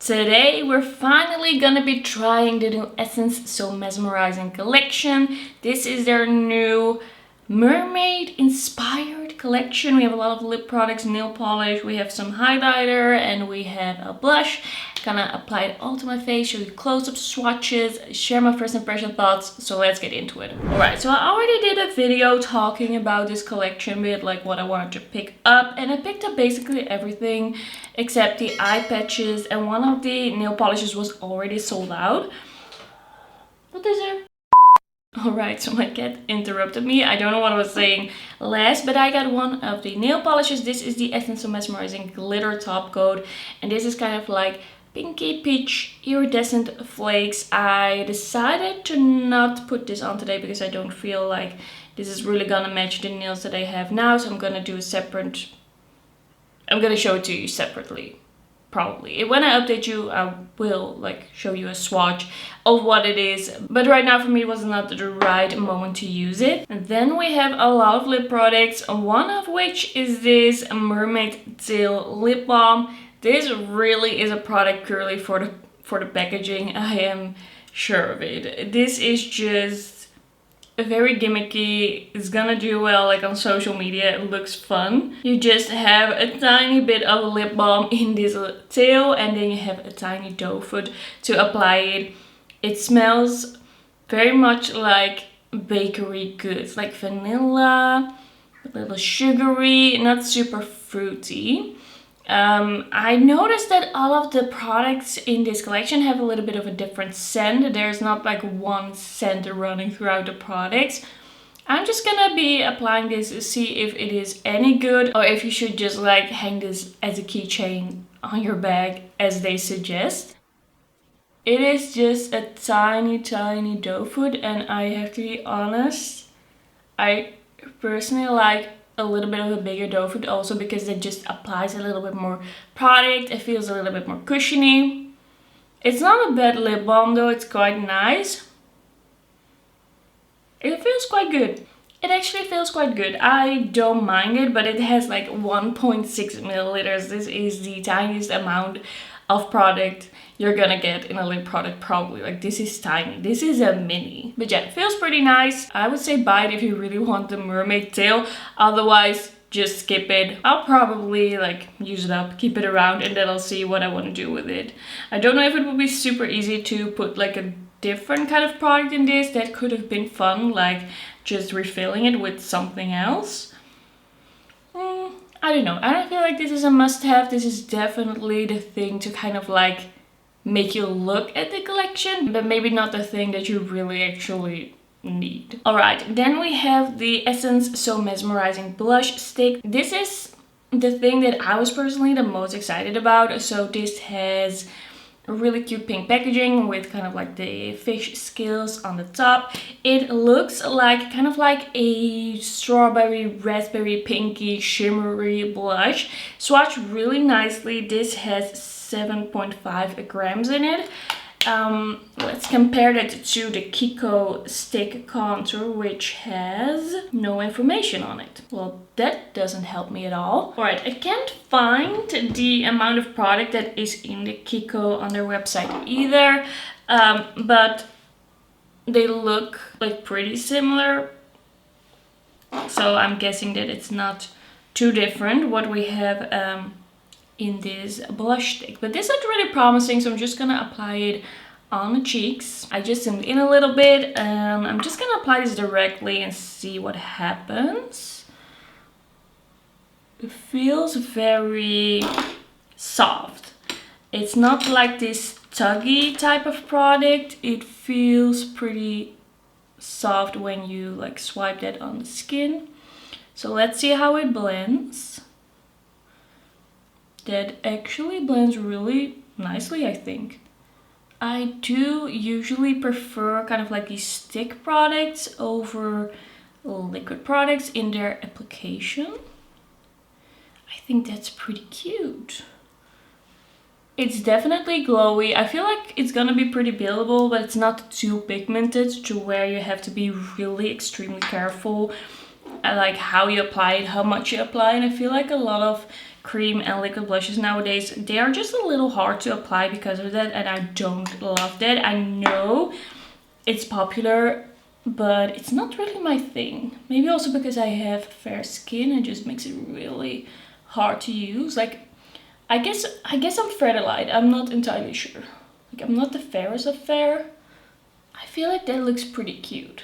Today we're finally gonna be trying the new Essence So Mesmerizing collection. This is their new mermaid inspired collection. We have a lot of lip products, nail polish, we have some highlighter, and we have a blush. Gonna apply it all to my face, show you close-up swatches, share my first impression thoughts, so let's get into it. Alright, so I already did a video talking about this collection with like what I wanted to pick up, and I picked up basically everything except the eye patches, and one of the nail polishes was already sold out. What is there? Alright, so my cat interrupted me. I don't know what I was saying last, but I got one of the nail polishes. This is the Essence So Mesmerizing Glitter Top Coat, and this is kind of like pinky peach iridescent flakes. I decided to not put this on today because I don't feel like this is really gonna match the nails that I have now, so I'm gonna do a separate, I'm gonna show it to you separately. Probably when I update you, I will like show you a swatch of what it is, but right now for me it was not the right moment to use it. And then we have a lot of lip products, one of which is this Mermaid Tail Lip Balm. This really is a product purely for the packaging, I am sure of it. This is just very gimmicky. It's gonna do well like on social media. It looks fun. You just have a tiny bit of lip balm in this tail, and then you have a tiny doe foot to apply it. It smells very much like bakery goods, like vanilla, a little sugary, not super fruity. I noticed that all of the products in this collection have a little bit of a different scent. There's not like one scent running throughout the products. I'm just gonna be applying this to see if it is any good, or if you should just like hang this as a keychain on your bag as they suggest. It is just a tiny doe foot, and I have to be honest, I personally like a little bit of a bigger doe foot also because it just applies a little bit more product. It feels a little bit more cushiony. It's not a bad lip balm though, it's quite nice. It feels quite good. It actually feels quite good. I don't mind it, but it has like 1.6 milliliters. This is the tiniest amount of product you're gonna get in a lip product probably. Like this is tiny. This is a mini. But yeah, it feels pretty nice. I would say buy it if you really want the mermaid tail. Otherwise, just skip it. I'll probably like use it up, keep it around, and then I'll see what I want to do with it. I don't know if it would be super easy to put like a different kind of product in this. That could have been fun, like just refilling it with something else. I don't know. I don't feel like this is a must-have. This is definitely the thing to kind of like make you look at the collection, but maybe not the thing that you really actually need. Alright, then we have the Essence So Mesmerizing Blush Stick. This is the thing that I was personally the most excited about. So this has a really cute pink packaging with kind of like the fish scales on the top. It looks like kind of like a strawberry, raspberry, pinky, shimmery blush. Swatch really nicely. This has 7.5 grams in it. Let's compare that to the Kiko Stick Contour, which has no information on it. Well, that doesn't help me at all. Alright, I can't find the amount of product that is in the Kiko on their website either, but they look like pretty similar, so I'm guessing that it's not too different what we have in this blush stick. But this looks really promising, so I'm just gonna apply it on the cheeks. I just zoomed in a little bit, and I'm just gonna apply this directly and see what happens. It feels very soft. It's not like this tuggy type of product. It feels pretty soft when you like swipe that on the skin. So let's see how it blends. That actually blends really nicely, I think. I do usually prefer kind of like these stick products over liquid products in their application. I think that's pretty cute. It's definitely glowy. I feel like it's gonna be pretty buildable, but it's not too pigmented to where you have to be really extremely careful like how you apply it, how much you apply. And I feel like a lot of cream and liquid blushes nowadays, they are just a little hard to apply because of that, and I don't love that. I know it's popular, but it's not really my thing. Maybe also because I have fair skin, it just makes it really hard to use. Like, I guess I'm fair to light. I'm not entirely sure. Like, I'm not the fairest of fair. I feel like that looks pretty cute.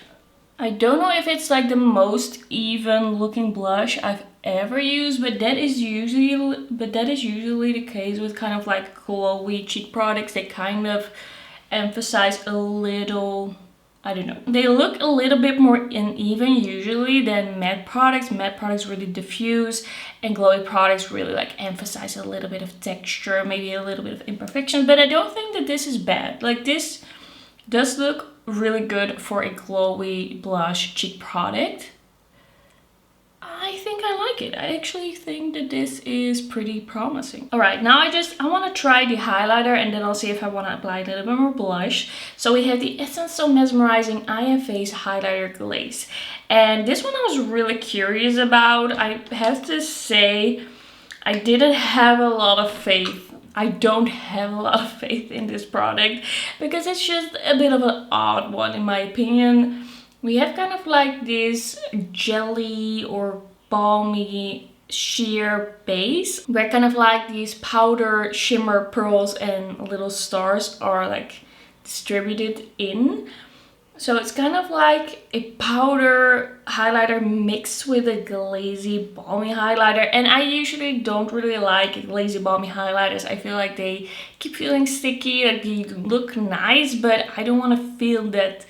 I don't know if it's like the most even looking blush I've ever used, but that is usually the case with kind of like glowy cheek products. They kind of emphasize a little, I don't know. They look a little bit more uneven usually than matte products. Matte products really diffuse, and glowy products really like emphasize a little bit of texture, maybe a little bit of imperfection. But I don't think that this is bad. Like, this does look really good for a glowy blush cheek product. I think I like it. I actually think that this is pretty promising. All right, now I want to try the highlighter, and then I'll see if I want to apply a little bit more blush. So we have the Essence So Mesmerizing Eye and Face Highlighter Glaze. And this one I was really curious about. I have to say, I didn't have a lot of faith. I don't have a lot of faith in this product because it's just a bit of an odd one in my opinion. We have kind of like this jelly or balmy sheer base where kind of like these powder shimmer pearls and little stars are like distributed in. So it's kind of like a powder highlighter mixed with a glazy balmy highlighter. And I usually don't really like glazy balmy highlighters. I feel like they keep feeling sticky, like they look nice, but I don't want to feel that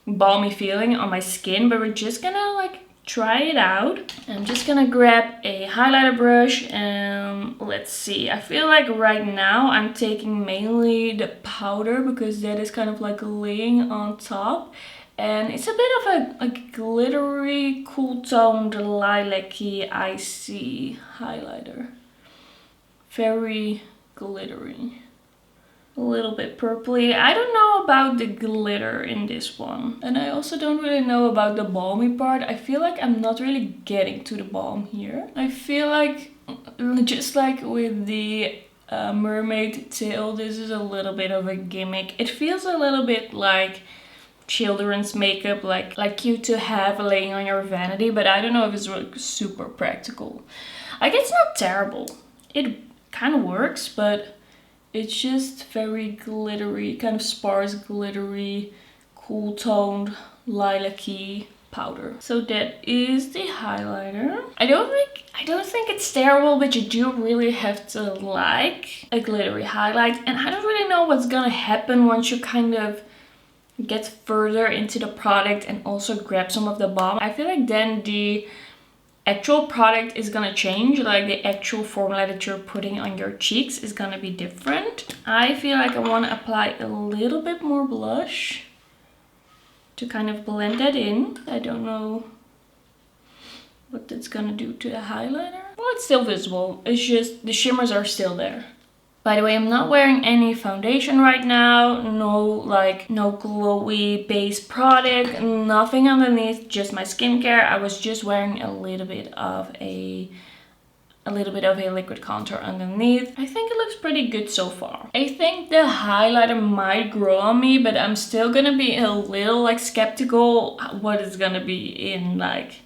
balmy feeling on my skin. But we're just gonna like try it out. I'm just gonna grab a highlighter brush and let's see. I feel like right now I'm taking mainly the powder because that is kind of like laying on top. And it's a bit of a glittery, cool toned, lilac-y, icy highlighter. Very glittery. A little bit purpley. I don't know about the glitter in this one. And I also don't really know about the balmy part. I feel like I'm not really getting to the balm here. I feel like, just like with the Mermaid tail, this is a little bit of a gimmick. It feels a little bit like children's makeup, like cute to have laying on your vanity, but I don't know if it's really super practical. Like, it's not terrible. It kind of works, but it's just very glittery, kind of sparse, glittery, cool toned, lilac-y powder. So that is the highlighter. I don't think it's terrible, but you do really have to like a glittery highlight. And I don't really know what's gonna happen once you kind of get further into the product and also grab some of the balm. I feel like then the actual product is gonna change, like the actual formula that you're putting on your cheeks is gonna be different. I feel like I want to apply a little bit more blush to kind of blend that in. I don't know what that's gonna do to the highlighter. Well, it's still visible, it's just the shimmers are still there. By the way, I'm not wearing any foundation right now, no glowy base product, nothing underneath, just my skincare. I was just wearing a little bit of a liquid contour underneath. I think it looks pretty good so far. I think the highlighter might grow on me, but I'm still gonna be a little like skeptical what it's gonna be in like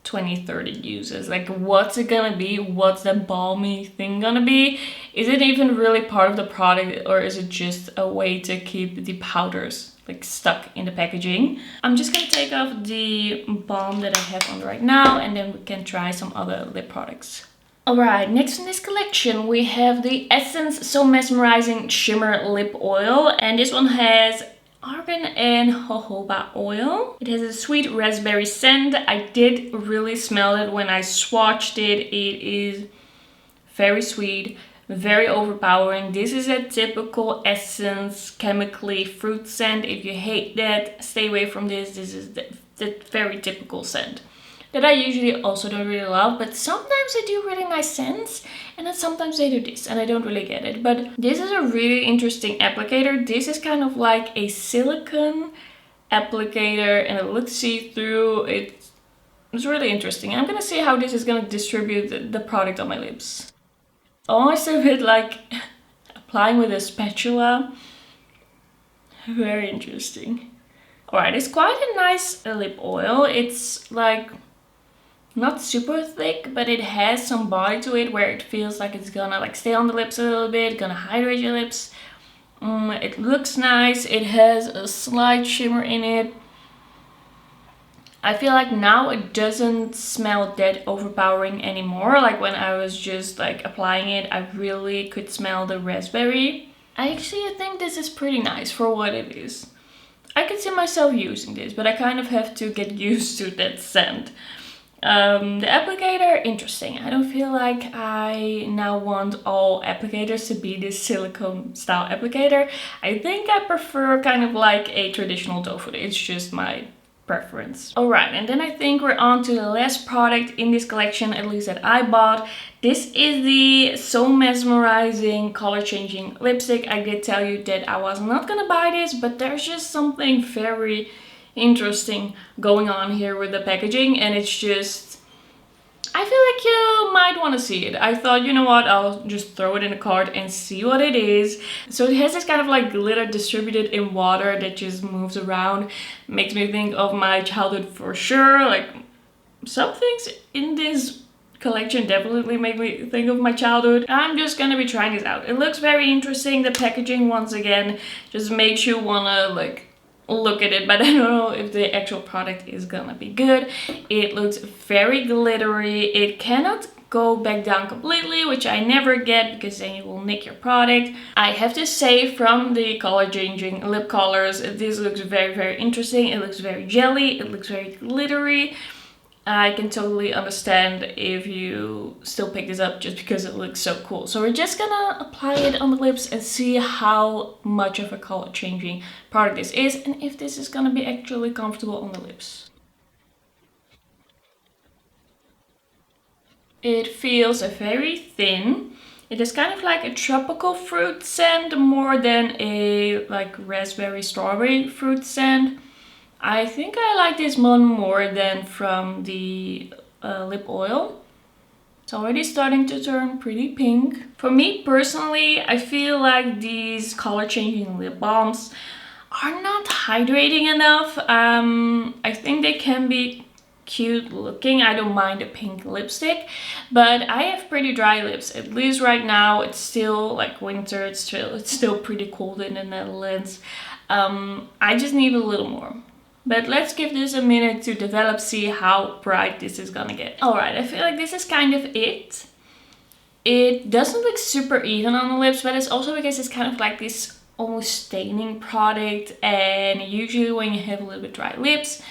20-30 uses. Like, what's it gonna be? What's the balmy thing gonna be? Is it even really part of the product, or is it just a way to keep the powders like stuck in the packaging? I'm just gonna take off the balm that I have on right now, and then we can try some other lip products. Alright, next in this collection we have the Essence So Mesmerizing Shimmer Lip Oil, and this one has argan and jojoba oil. It has a sweet raspberry scent. I did really smell it when I swatched it. It is very sweet, very overpowering. This is a typical Essence chemically fruit scent. If you hate that, stay away from this. This is the very typical scent that I usually also don't really love, but sometimes they do really nice scents, and then sometimes they do this, and I don't really get it. But this is a really interesting applicator. This is kind of like a silicone applicator, and it looks see-through. It's really interesting. I'm gonna see how this is gonna distribute the product on my lips. Almost a bit like applying with a spatula. Very interesting. Alright, it's quite a nice lip oil. It's like not super thick, but it has some body to it where it feels like it's gonna like stay on the lips a little bit, gonna hydrate your lips. It looks nice. It has a slight shimmer in it. I feel like now it doesn't smell that overpowering anymore. Like when I was just like applying it, I really could smell the raspberry. I actually think this is pretty nice for what it is. I could see myself using this, but I kind of have to get used to that scent. The applicator, interesting. I don't feel like I now want all applicators to be this silicone style applicator. I think I prefer kind of like a traditional doe foot. It's just my preference. Alright, and then I think we're on to the last product in this collection, at least that I bought. This is the So Mesmerizing color changing lipstick. I did tell you that I was not gonna buy this, but there's just something very interesting going on here with the packaging, and it's just, I feel like you might want to see it. I thought, you know what, I'll just throw it in a cart and see what it is. So it has this kind of like glitter distributed in water that just moves around. Makes me think of my childhood for sure. Like some things in this collection definitely make me think of my childhood. I'm just gonna be trying this out. It looks very interesting. The packaging, once again, just makes you wanna like look at it, but I don't know if the actual product is gonna be good. It looks very glittery. It cannot go back down completely, which I never get because then you will nick your product. I have to say, from the color changing lip colors, this looks very interesting. It looks very jelly. It looks very glittery. I can totally understand if you still pick this up just because it looks so cool. So we're just gonna apply it on the lips and see how much of a color changing product this is and if this is gonna be actually comfortable on the lips. It feels very thin. It is kind of like a tropical fruit scent more than a like raspberry strawberry fruit scent. I think I like this one more than from the lip oil. It's already starting to turn pretty pink. For me personally, I feel like these color changing lip balms are not hydrating enough. I think they can be cute looking. I don't mind a pink lipstick, but I have pretty dry lips. At least right now, it's still like winter. It's still pretty cold in the Netherlands. I just need a little more. But let's give this a minute to develop, see how bright this is gonna get. Alright, I feel like this is kind of it. It doesn't look super even on the lips, but it's also because it's kind of like this almost staining product, and usually when you have a little bit dry lips,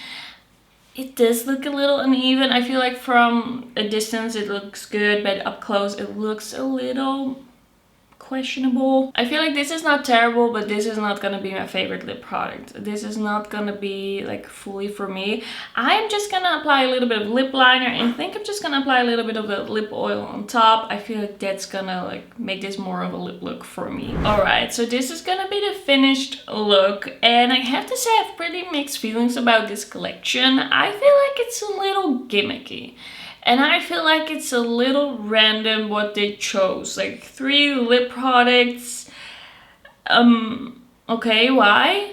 it does look a little uneven. I feel like from a distance it looks good, but up close it looks a little questionable. I feel like this is not terrible, but this is not gonna be my favorite lip product. This is not gonna be like fully for me. I'm just gonna apply a little bit of lip liner and I think I'm just gonna apply a little bit of the lip oil on top. I feel like that's gonna like make this more of a lip look for me. Alright, so this is gonna be the finished look, and I have to say I have pretty mixed feelings about this collection. I feel like it's a little gimmicky. And I feel like it's a little random what they chose. Like 3 lip products. Okay, why?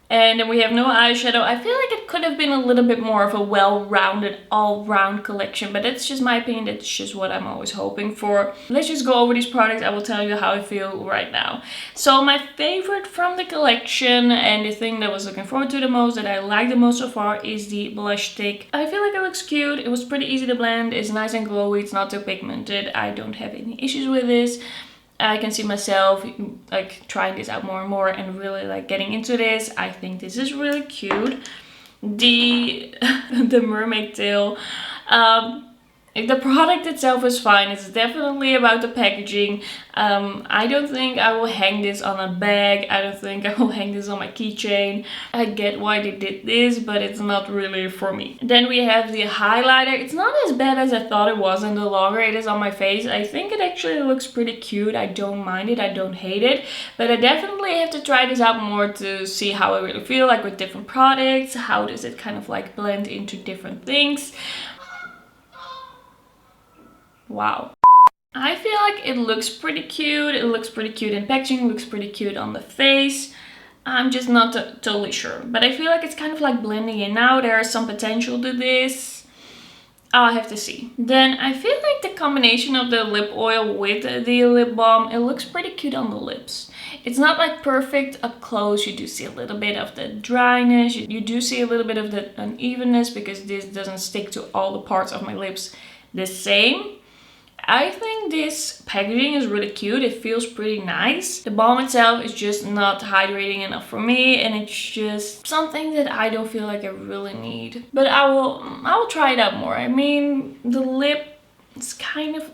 And then we have no eyeshadow. I feel like it could have been a little bit more of a well-rounded, all-round collection. But that's just my opinion. That's just what I'm always hoping for. Let's just go over these products. I will tell you how I feel right now. So my favorite from the collection, and the thing that I was looking forward to the most, that I like the most so far, is the blush stick. I feel like it looks cute. It was pretty easy to blend. It's nice and glowy. It's not too pigmented. I don't have any issues with this. I can see myself like trying this out more and more and really like getting into this. I think this is really cute. The mermaid tail. The product itself is fine. It's definitely about the packaging. I don't think I will hang this on a bag. I don't think I will hang this on my keychain. I get why they did this, but it's not really for me. Then we have the highlighter. It's not as bad as I thought it was, and the longer it is on my face, I think it actually looks pretty cute. I don't mind it. I don't hate it. But I definitely have to try this out more to see how I really feel like with different products. How does it kind of like blend into different things? Wow. I feel like it looks pretty cute. It looks pretty cute in packaging, looks pretty cute on the face. I'm just not totally sure. But I feel like it's kind of like blending in now. There is some potential to this. I'll have to see. Then I feel like the combination of the lip oil with the lip balm, it looks pretty cute on the lips. It's not like perfect up close. You do see a little bit of the dryness. You do see a little bit of the unevenness because this doesn't stick to all the parts of my lips the same. I think this packaging is really cute. It feels pretty nice. The balm itself is just not hydrating enough for me, and it's just something that I don't feel like I really need. But I will try it out more. I mean, the lip is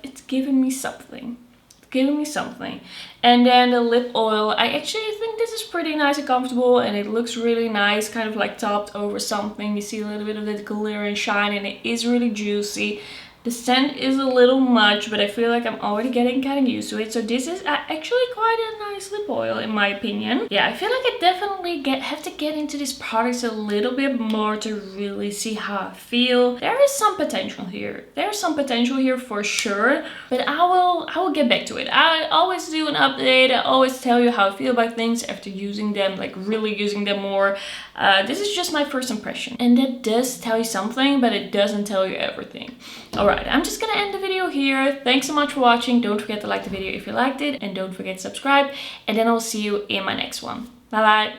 it's giving me something. It's giving me something. And then the lip oil, I actually think this is pretty nice and comfortable, and it looks really nice, kind of like topped over something. You see a little bit of that glitter and shine, and it is really juicy. The scent is a little much, but I feel like I'm already getting kind of used to it. So this is actually quite a nice lip oil in my opinion. Yeah, I feel like I definitely have to get into these products a little bit more to really see how I feel. There is some potential here. There's some potential here for sure, but I will get back to it. I always do an update. I always tell you how I feel about things after using them, like really using them more. This is just my first impression, and that does tell you something, but it doesn't tell you everything. Alright, I'm just gonna end the video here. Thanks so much for watching. Don't forget to like the video if you liked it, and don't forget to subscribe, and then I'll see you in my next one. Bye bye!